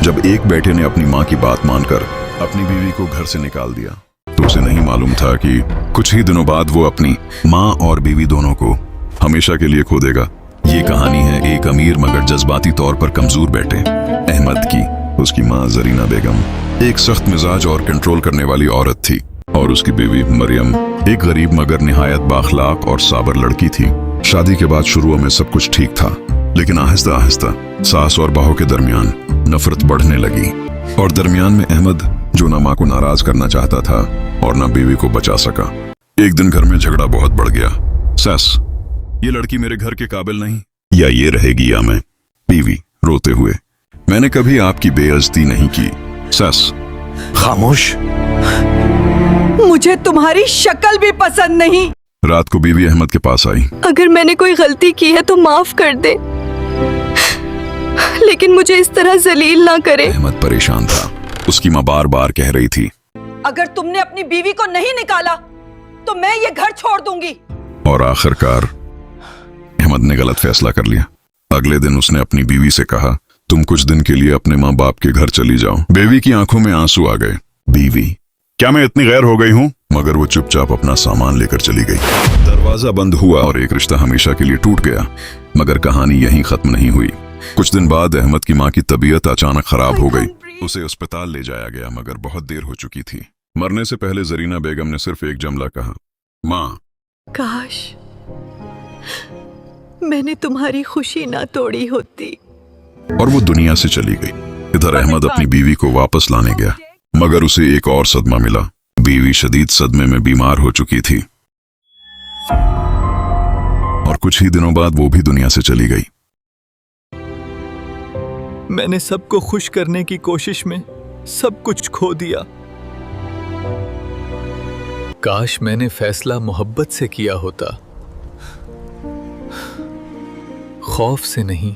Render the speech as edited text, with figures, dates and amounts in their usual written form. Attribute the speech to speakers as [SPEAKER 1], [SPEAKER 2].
[SPEAKER 1] जब एक बेटे ने अपनी माँ की बात मानकर अपनी बीवी को घर से निकाल दिया तो उसे नहीं मालूम था कि कुछ ही दिनों बाद वो अपनी माँ और बीवी दोनों को हमेशा के लिए खो देगा। ये कहानी है एक अमीर मगर जज्बाती तौर पर कमजोर बेटे अहमद की। उसकी माँ जरीना बेगम एक सख्त मिजाज और कंट्रोल करने वाली औरत थी और उसकी बीवी मरियम एक गरीब मगर निहायत बाखलाक और साबर लड़की थी। शादी के बाद शुरुओं में सब कुछ ठीक था, लेकिन आहिस्ता आहिस्ता सास और बहू के दरमियान नफरत बढ़ने लगी और दरमियान में अहमद जो ना माँ को नाराज करना चाहता था और ना बीवी को बचा सका। एक दिन घर में झगड़ा बहुत बढ़ गया। सस, ये लड़की मेरे घर के काबिल नहीं, या ये रहेगी या मैं। बीवी रोते हुए, मैंने कभी आपकी बेइज्जती नहीं की। सस,
[SPEAKER 2] खामोश।
[SPEAKER 3] मुझे तुम्हारी शक्ल भी पसंद नहीं।
[SPEAKER 1] रात को बीवी अहमद के पास आई।
[SPEAKER 4] अगर मैंने कोई गलती की है तो माफ कर दे, लेकिन मुझे इस तरह जलील ना करे।
[SPEAKER 1] अहमद परेशान था। उसकी माँ बार बार कह रही थी,
[SPEAKER 3] अगर तुमने अपनी बीवी को नहीं निकाला तो मैं ये घर छोड़ दूंगी।
[SPEAKER 1] और आखिरकार अहमद ने गलत फैसला कर लिया। अगले दिन उसने अपनी बीवी से कहा, तुम कुछ दिन के लिए अपने माँ बाप के घर चली जाओ। बीवी की आंखों में आंसू आ गए। बीवी, क्या मैं इतनी गैर हो गई हूँ? मगर वो चुपचाप अपना सामान लेकर चली गई। दरवाजा बंद हुआ और एक रिश्ता हमेशा के लिए टूट गया। मगर कहानी यहीं खत्म नहीं हुई। कुछ दिन बाद अहमद की माँ की तबीयत अचानक खराब हो गई। उसे अस्पताल ले जाया गया मगर बहुत देर हो चुकी थी। मरने से पहले जरीना बेगम ने सिर्फ एक जुमला कहा, माँ,
[SPEAKER 4] काश मैंने तुम्हारी खुशी ना तोड़ी होती।
[SPEAKER 1] और वो दुनिया से चली गई। इधर अहमद अपनी बीवी को वापस लाने गया मगर उसे एक और सदमा मिला। बीवी शदीद सदमे में बीमार हो चुकी थी और कुछ ही दिनों बाद वो भी दुनिया से चली गई।
[SPEAKER 2] मैंने सबको खुश करने की कोशिश में सब कुछ खो दिया। काश मैंने फैसला मोहब्बत से किया होता, खौफ से नहीं।